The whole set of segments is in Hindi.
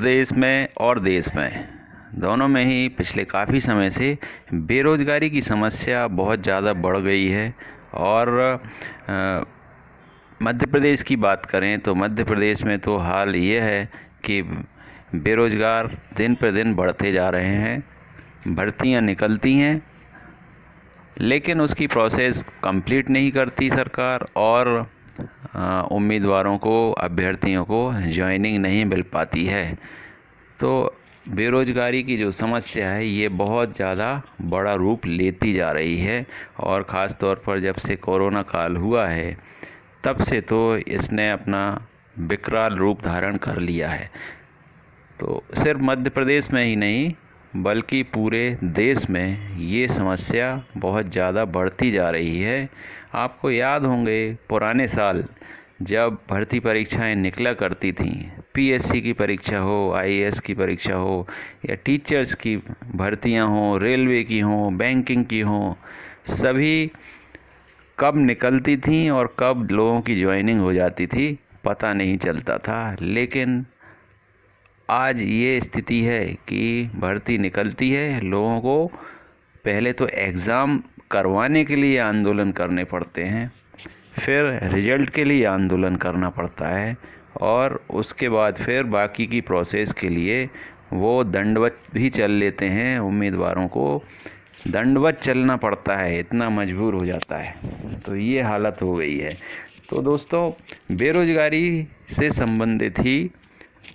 प्रदेश में और देश में दोनों में ही पिछले काफ़ी समय से बेरोज़गारी की समस्या बहुत ज़्यादा बढ़ गई है। और मध्य प्रदेश की बात करें तो मध्य प्रदेश में तो हाल ये है कि बेरोज़गार दिन पर दिन बढ़ते जा रहे हैं। भर्तियां निकलती हैं लेकिन उसकी प्रोसेस कंप्लीट नहीं करती सरकार, और उम्मीदवारों को, अभ्यर्थियों को जॉइनिंग नहीं मिल पाती है। तो बेरोज़गारी की जो समस्या है ये बहुत ज़्यादा बड़ा रूप लेती जा रही है, और ख़ास तौर पर जब से कोरोना काल हुआ है तब से तो इसने अपना विकराल रूप धारण कर लिया है। तो सिर्फ मध्य प्रदेश में ही नहीं बल्कि पूरे देश में ये समस्या बहुत ज़्यादा बढ़ती जा रही है। आपको याद होंगे पुराने साल जब भर्ती परीक्षाएं निकला करती थीं, पीएससी की परीक्षा हो, आईएएस की परीक्षा हो, या टीचर्स की भर्तियां हो, रेलवे की हो, बैंकिंग की हो, सभी कब निकलती थीं और कब लोगों की ज्वाइनिंग हो जाती थी पता नहीं चलता था। लेकिन आज ये स्थिति है कि भर्ती निकलती है, लोगों को पहले तो एग्ज़ाम करवाने के लिए आंदोलन करने पड़ते हैं, फिर रिजल्ट के लिए आंदोलन करना पड़ता है, और उसके बाद फिर बाकी की प्रोसेस के लिए वो दंडवत भी चल लेते हैं। उम्मीदवारों को दंडवत चलना पड़ता है, इतना मजबूर हो जाता है। तो ये हालत हो गई है। तो दोस्तों, बेरोज़गारी से संबंधित ही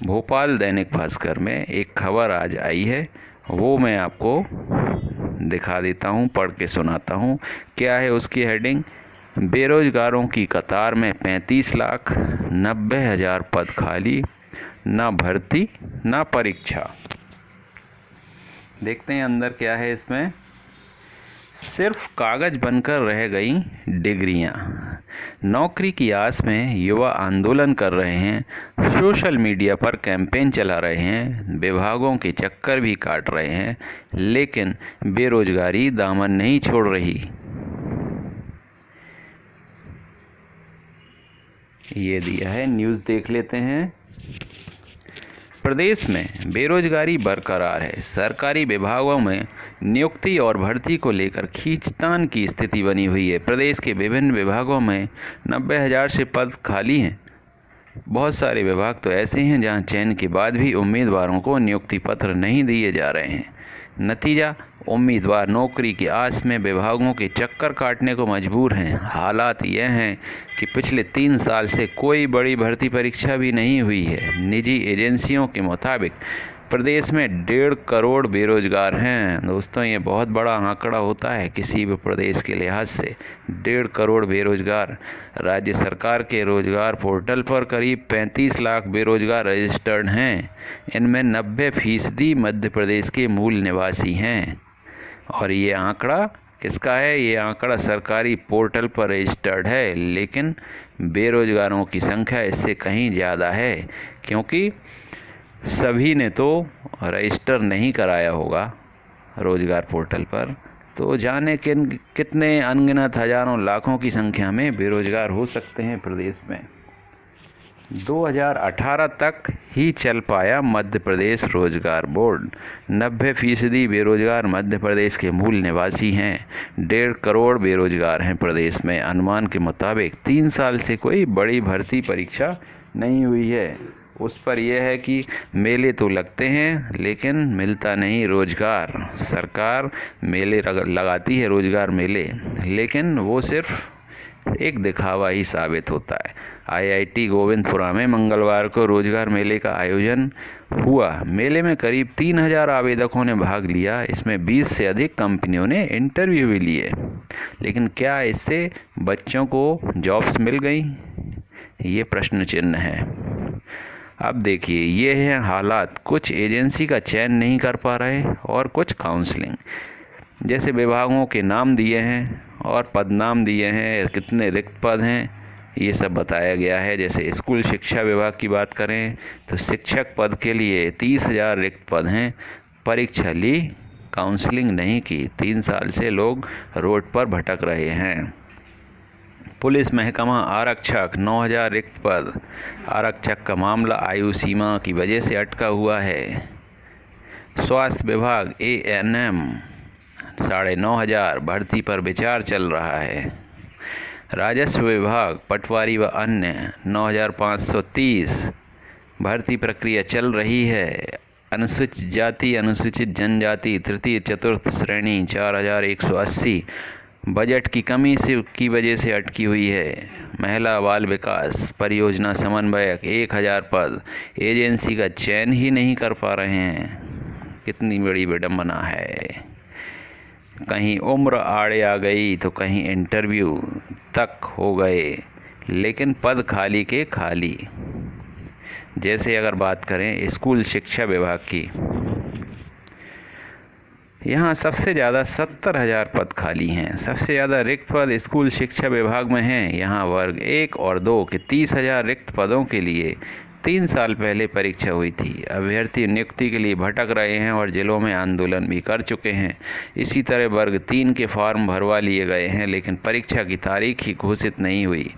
भोपाल दैनिक भास्कर में एक खबर आज आई है, वो मैं आपको दिखा देता हूँ, पढ़ के सुनाता हूँ। क्या है उसकी हेडिंग? बेरोजगारों की कतार में 35 लाख, 90,000 पद खाली, ना भर्ती ना परीक्षा। देखते हैं अंदर क्या है इसमें। सिर्फ कागज बनकर रह गई डिग्रियां, नौकरी की आस में युवा आंदोलन कर रहे हैं, सोशल मीडिया पर कैंपेन चला रहे हैं, विभागों के चक्कर भी काट रहे हैं, लेकिन बेरोजगारी दामन नहीं छोड़ रही। ये दिया है, न्यूज़ देख लेते हैं। प्रदेश में बेरोजगारी बरकरार है। सरकारी विभागों में नियुक्ति और भर्ती को लेकर खींचतान की स्थिति बनी हुई है। प्रदेश के विभिन्न विभागों में 90,000 से पद खाली हैं। बहुत सारे विभाग तो ऐसे हैं जहां चयन के बाद भी उम्मीदवारों को नियुक्ति पत्र नहीं दिए जा रहे हैं। नतीजा, उम्मीदवार नौकरी की आस में विभागों के चक्कर काटने को मजबूर हैं। हालात यह हैं कि पिछले 3 साल से कोई बड़ी भर्ती परीक्षा भी नहीं हुई है। निजी एजेंसियों के मुताबिक प्रदेश में 1.5 करोड़ बेरोजगार हैं। दोस्तों, ये बहुत बड़ा आंकड़ा होता है किसी भी प्रदेश के लिहाज से। 1.5 करोड़ बेरोजगार। राज्य सरकार के रोजगार पोर्टल पर करीब 35 लाख बेरोजगार रजिस्टर्ड हैं। इनमें 90% मध्य प्रदेश के मूल निवासी हैं। और ये आंकड़ा किसका है? ये आंकड़ा सरकारी पोर्टल पर रजिस्टर्ड है, लेकिन बेरोजगारों की संख्या इससे कहीं ज़्यादा है, क्योंकि सभी ने तो रजिस्टर नहीं कराया होगा रोजगार पोर्टल पर। तो जाने कितने अनगिनत हजारों लाखों की संख्या में बेरोजगार हो सकते हैं प्रदेश में। 2018 तक ही चल पाया मध्य प्रदेश रोजगार बोर्ड। 90% बेरोजगार मध्य प्रदेश के मूल निवासी हैं। 1.5 करोड़ बेरोजगार हैं प्रदेश में। अनुमान के मुताबिक 3 साल से कोई बड़ी भर्ती परीक्षा नहीं हुई है। उस पर यह है कि मेले तो लगते हैं लेकिन मिलता नहीं रोजगार। सरकार मेले लगाती है, रोजगार मेले, लेकिन वो सिर्फ एक दिखावा ही साबित होता है। आईआईटी गोविंदपुरा में मंगलवार को रोजगार मेले का आयोजन हुआ। मेले में करीब 3,000 आवेदकों ने भाग लिया। इसमें 20 से अधिक कंपनियों ने इंटरव्यू भी लिए। लेकिन क्या इससे बच्चों को जॉब्स मिल गई? ये प्रश्न चिन्ह है। अब देखिए, ये हैं हालात। कुछ एजेंसी का चयन नहीं कर पा रहे और कुछ काउंसलिंग। जैसे विभागों के नाम दिए हैं और पद नाम दिए हैं, कितने रिक्त पद हैं ये सब बताया गया है। जैसे स्कूल शिक्षा विभाग की बात करें तो शिक्षक पद के लिए 30,000 रिक्त पद हैं। परीक्षा ली, काउंसलिंग नहीं की। 3 साल से लोग रोड पर भटक रहे हैं। पुलिस महकमा आरक्षक 9000 रिक्त पद। आरक्षक का मामला आयु सीमा की वजह से अटका हुआ है। स्वास्थ्य विभाग ANM 9500 भर्ती पर विचार चल रहा है। राजस्व विभाग पटवारी व अन्य 9530 भर्ती प्रक्रिया चल रही है। अनुसूचित जाति अनुसूचित जनजाति तृतीय चतुर्थ श्रेणी 4180 बजट की कमी की वजह से अटकी हुई है। महिला बाल विकास परियोजना समन्वयक 1000 पद एजेंसी का चयन ही नहीं कर पा रहे हैं। कितनी बड़ी विडंबना है। कहीं उम्र आड़े आ गई तो कहीं इंटरव्यू तक हो गए, लेकिन पद खाली के खाली। जैसे अगर बात करें स्कूल शिक्षा विभाग की, यहाँ सबसे ज़्यादा 70,000 पद खाली हैं। सबसे ज़्यादा रिक्त पद स्कूल शिक्षा विभाग में हैं। यहाँ वर्ग 1 और 2 के 30,000 रिक्त पदों के लिए 3 साल पहले परीक्षा हुई थी। अभ्यर्थी नियुक्ति के लिए भटक रहे हैं और जिलों में आंदोलन भी कर चुके हैं। इसी तरह वर्ग 3 के फॉर्म भरवा लिए गए हैं, लेकिन परीक्षा की तारीख ही घोषित नहीं हुई।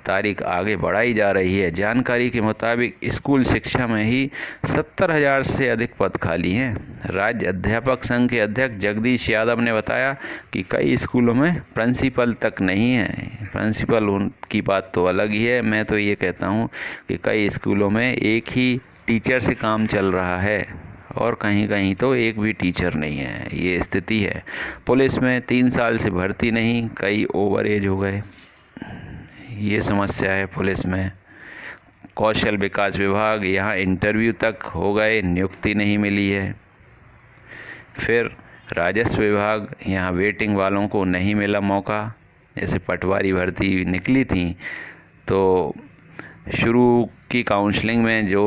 तारीख आगे बढ़ाई जा रही है। जानकारी के मुताबिक स्कूल शिक्षा में ही 70,000 से अधिक पद खाली हैं। राज्य अध्यापक संघ के अध्यक्ष जगदीश यादव ने बताया कि कई स्कूलों में प्रिंसिपल तक नहीं है। प्रिंसिपल उनकी बात तो अलग ही है। मैं तो ये कहता हूँ कि कई स्कूलों में एक ही टीचर से काम चल रहा है और कहीं कहीं तो एक भी टीचर नहीं है। ये स्थिति है। पुलिस में 3 साल से भर्ती नहीं, कई ओवर एज हो गए। ये समस्या है पुलिस में। कौशल विकास विभाग, यहाँ इंटरव्यू तक हो गए, नियुक्ति नहीं मिली है। फिर राजस्व विभाग, यहाँ वेटिंग वालों को नहीं मिला मौका। जैसे पटवारी भर्ती निकली थी तो शुरू की काउंसलिंग में जो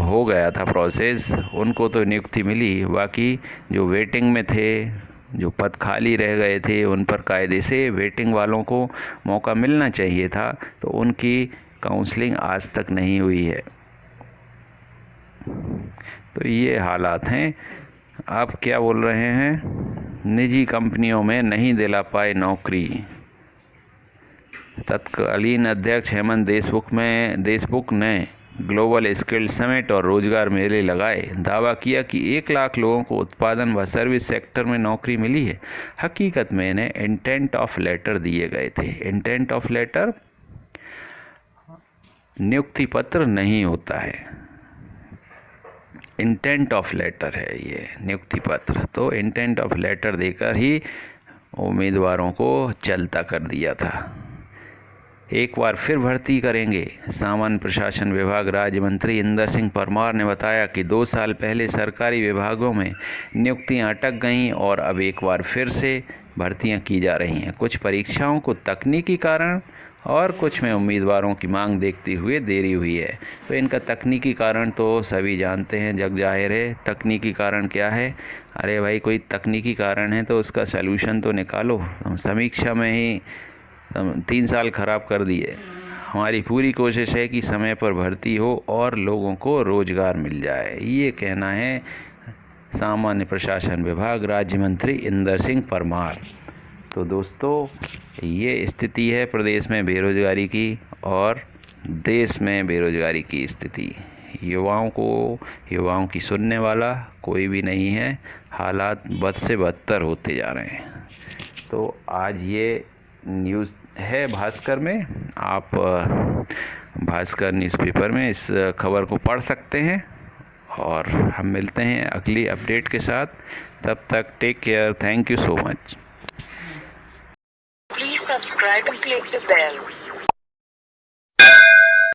हो गया था प्रोसेस, उनको तो नियुक्ति मिली। बाकी जो वेटिंग में थे, जो पद खाली रह गए थे, उन पर कायदे से वेटिंग वालों को मौका मिलना चाहिए था, तो उनकी काउंसलिंग आज तक नहीं हुई है। तो ये हालात हैं। आप क्या बोल रहे हैं? निजी कंपनियों में नहीं दिला पाए नौकरी। तत्कालीन अध्यक्ष हेमंत देशमुख ने ग्लोबल स्किल समिट और रोजगार मेले लगाए। दावा किया कि 1 लाख लोगों को उत्पादन व सर्विस सेक्टर में नौकरी मिली है। हकीकत में इन्हें इंटेंट ऑफ लेटर दिए गए थे। इंटेंट ऑफ लेटर नियुक्ति पत्र नहीं होता है, इंटेंट ऑफ लेटर है ये नियुक्ति पत्र। तो इंटेंट ऑफ लेटर देकर ही उम्मीदवारों को चलता कर दिया था। एक बार फिर भर्ती करेंगे। सामान्य प्रशासन विभाग राज्य मंत्री इंदर सिंह परमार ने बताया कि 2 साल पहले सरकारी विभागों में नियुक्तियां अटक गईं और अब एक बार फिर से भर्तियां की जा रही हैं। कुछ परीक्षाओं को तकनीकी कारण और कुछ में उम्मीदवारों की मांग देखते हुए देरी हुई है। तो इनका तकनीकी कारण तो सभी जानते हैं, जग जाहिर है। तकनीकी कारण क्या है? अरे भाई, कोई तकनीकी कारण है तो उसका सलूशन तो निकालो। हम समीक्षा में ही 3 साल खराब कर दिए। हमारी पूरी कोशिश है कि समय पर भर्ती हो और लोगों को रोजगार मिल जाए। ये कहना है सामान्य प्रशासन विभाग राज्य मंत्री इंदर सिंह परमार। तो दोस्तों, ये स्थिति है प्रदेश में बेरोजगारी की और देश में बेरोजगारी की स्थिति। युवाओं की सुनने वाला कोई भी नहीं है। हालात बद से बदतर होते जा रहे हैं। तो आज ये न्यूज़ है भास्कर में। आप भास्कर न्यूज़पेपर में इस खबर को पढ़ सकते हैं और हम मिलते हैं अगली अपडेट के साथ। तब तक take care. Thank you so much. Please subscribe and click the bell.